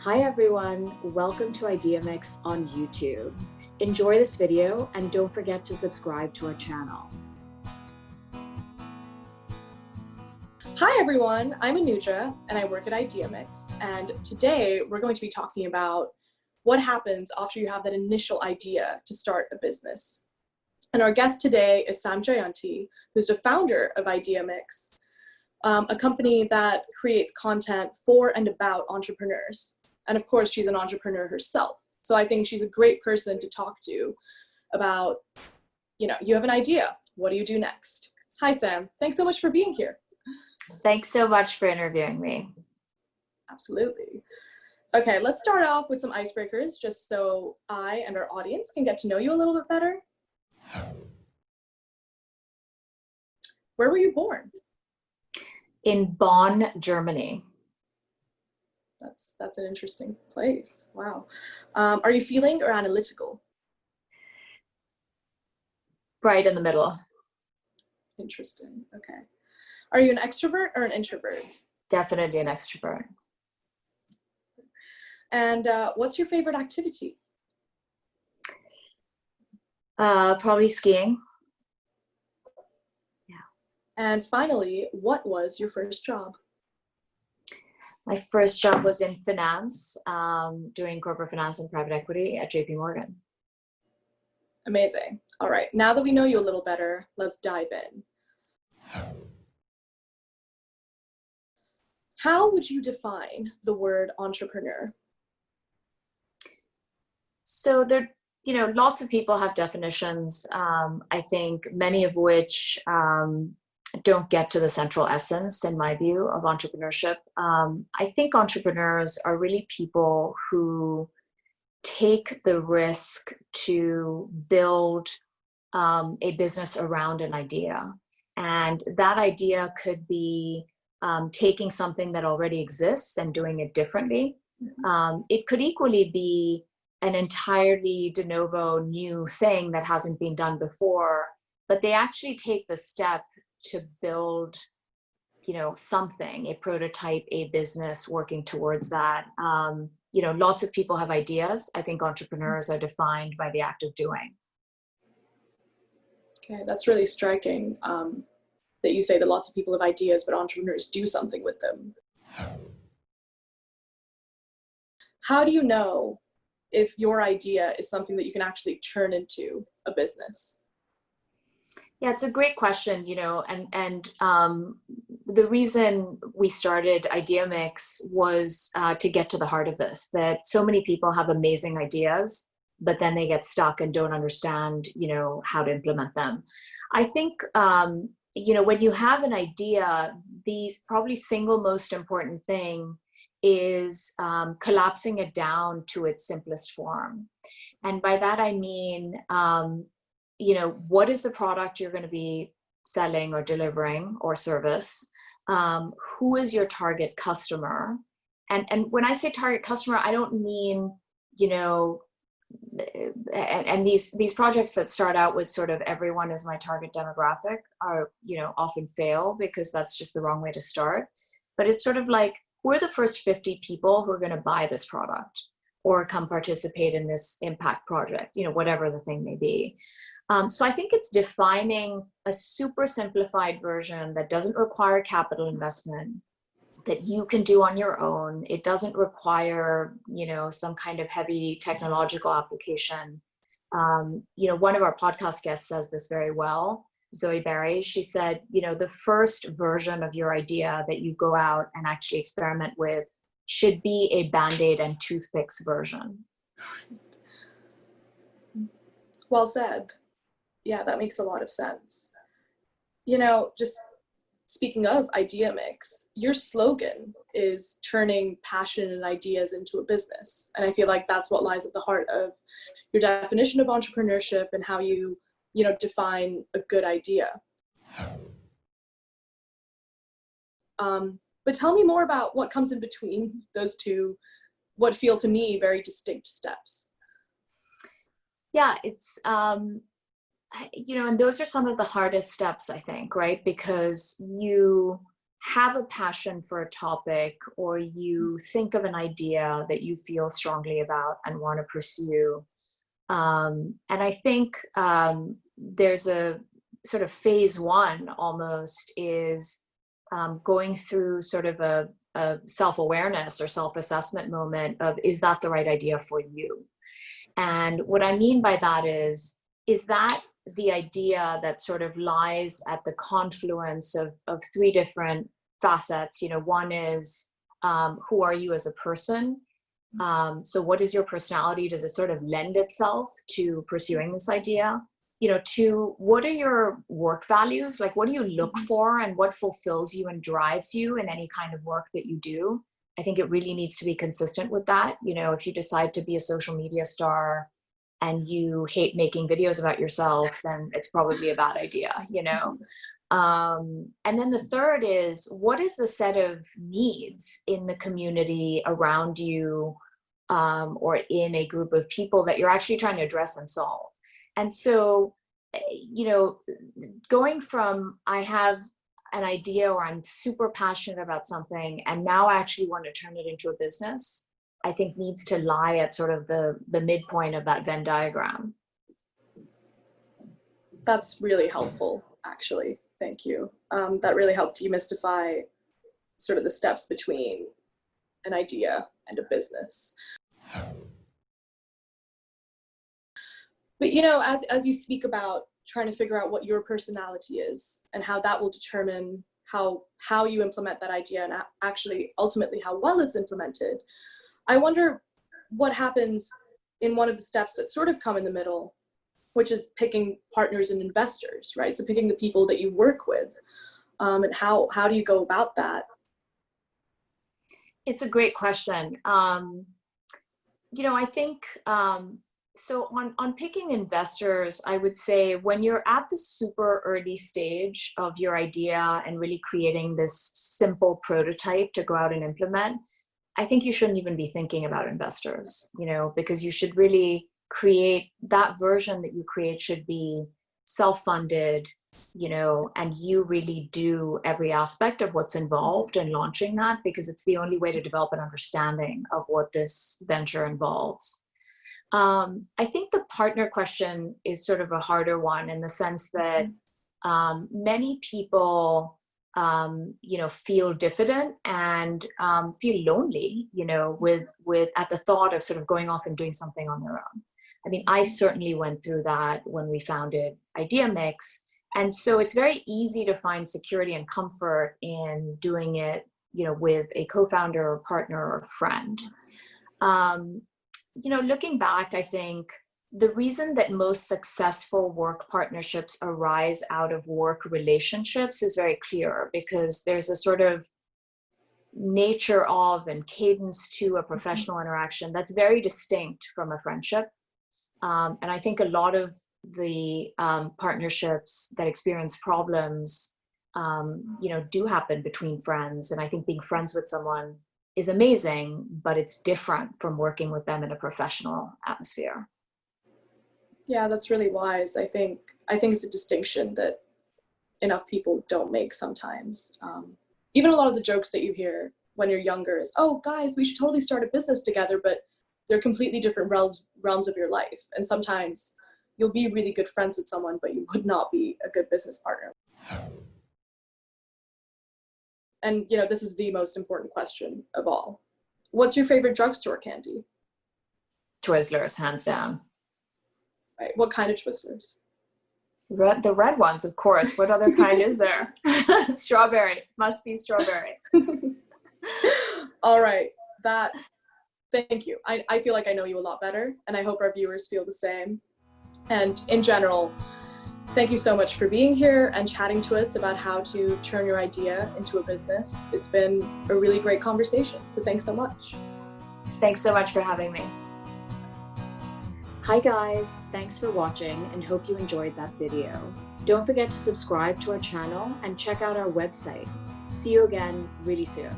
Hi everyone, welcome to Ideamix on YouTube. Enjoy this video and don't forget to subscribe to our channel. Hi everyone, I'm Anuja and I work at Ideamix, and today we're going to be talking about what happens after you have that initial idea to start a business. And our guest today is Sam Jayanti, who's the founder of Ideamix, a company that creates content for and about entrepreneurs. And of course, she's an entrepreneur herself. So I think she's a great person to talk to about, you have an idea. What do you do next? Hi, Sam. Thanks so much for being here. Thanks so much for interviewing me. Absolutely. Okay, let's start off with some icebreakers just so I and our audience can get to know you a little bit better. Where were you born? In Bonn, Germany. That's an interesting place. Wow. Are you feeling or analytical? Right in the middle. Interesting. Okay. Are you an extrovert or an introvert? Definitely an extrovert. And what's your favorite activity? Probably skiing. Yeah. And finally, what was your first job? My first job was in finance, doing corporate finance and private equity at JP Morgan. Amazing. All right. Now that we know you a little better, let's dive in. How would you define the word entrepreneur? So there, lots of people have definitions. I think many of which don't get to the central essence, in my view, of entrepreneurship. I think entrepreneurs are really people who take the risk to build a business around an idea. And that idea could be taking something that already exists and doing it differently. It could equally be an entirely de novo new thing that hasn't been done before, but they actually take the step to build, something, a prototype, a business, working towards that. Lots of people have ideas. I think entrepreneurs are defined by the act of doing. Okay, that's really striking that you say that lots of people have ideas, but entrepreneurs do something with them. How do you know if your idea is something that you can actually turn into a business? Yeah, it's a great question, and the reason we started Ideamix was to get to the heart of this, that so many people have amazing ideas, but then they get stuck and don't understand, how to implement them. I think, when you have an idea, the probably single most important thing is collapsing it down to its simplest form. And by that, I mean, what is the product you're going to be selling or delivering or service? Who is your target customer? And when I say target customer, I don't mean, and these projects that start out with sort of everyone is my target demographic are, often fail because that's just the wrong way to start. But it's sort of like, who are the first 50 people who are going to buy this product or come participate in this impact project, whatever the thing may be. So I think it's defining a super simplified version that doesn't require capital investment, that you can do on your own. It doesn't require, some kind of heavy technological application. One of our podcast guests says this very well, Zoe Barry. She said, the first version of your idea that you go out and actually experiment with should be a Band-Aid and toothpicks version. Well said. Yeah, that makes a lot of sense. Just speaking of Ideamix, your slogan is turning passion and ideas into a business. And I feel like that's what lies at the heart of your definition of entrepreneurship and how you, define a good idea. But tell me more about what comes in between those two, what feel to me very distinct steps. Yeah, it's, and those are some of the hardest steps, I think, right? Because you have a passion for a topic, or you think of an idea that you feel strongly about and want to pursue. And I think there's a sort of phase one almost is going through sort of a self-awareness or self-assessment moment of, is that the right idea for you? And what I mean by that is that the idea that sort of lies at the confluence of three different facets? You know, one is who are you as a person? So what is your personality? Does it sort of lend itself to pursuing this idea? You know, two, what are your work values? Like, what do you look for and what fulfills you and drives you in any kind of work that you do? I think it really needs to be consistent with that. You know, if you decide to be a social media star and you hate making videos about yourself, then it's probably a bad idea, you know? And then the third is, what is the set of needs in the community around you, or in a group of people that you're actually trying to address and solve? And so, you know, going from I have an idea or I'm super passionate about something and now I actually want to turn it into a business, I think needs to lie at sort of the midpoint of that Venn diagram. That's really helpful, actually. Thank you. That really helped demystify sort of the steps between an idea and a business. But, you know, as you speak about trying to figure out what your personality is and how that will determine how you implement that idea and actually ultimately how well it's implemented, I wonder what happens in one of the steps that sort of come in the middle, which is picking partners and investors, right? So picking the people that you work with, and how do you go about that? It's a great question. You know, I think, so on picking investors, I would say when you're at the super early stage of your idea and really creating this simple prototype to go out and implement, I think you shouldn't even be thinking about investors, you know, because you should really create that version that you create should be self-funded, you know, and you really do every aspect of what's involved in launching that, because it's the only way to develop an understanding of what this venture involves. I think the partner question is sort of a harder one in the sense that many people, you know, feel diffident and feel lonely, you know, with at the thought of sort of going off and doing something on their own. I mean, I certainly went through that when we founded Ideamix. And so it's very easy to find security and comfort in doing it, you know, with a co-founder or partner or friend. You know, looking back, I think the reason that most successful work partnerships arise out of work relationships is very clear, because there's a sort of nature of and cadence to a professional interaction that's very distinct from a friendship. And I think a lot of the partnerships that experience problems, you know, do happen between friends. And I think being friends with someone is amazing, but it's different from working with them in a professional atmosphere. Yeah, that's really wise. I think it's a distinction that enough people don't make sometimes. Even a lot of the jokes that you hear when you're younger is, oh, guys, we should totally start a business together, but they're completely different realms of your life. And sometimes you'll be really good friends with someone, but you would not be a good business partner. And, you know, this is the most important question of all. What's your favorite drugstore candy? Twizzlers, hands down. Right. What kind of Twizzlers? The red ones, of course. What other kind is there? Strawberry. Must be strawberry. All right. Thank you. I feel like I know you a lot better, and I hope our viewers feel the same. And in general, thank you so much for being here and chatting to us about how to turn your idea into a business. It's been a really great conversation, so thanks so much. Thanks so much for having me. Hi guys, thanks for watching and hope you enjoyed that video. Don't forget to subscribe to our channel and check out our website. See you again really soon.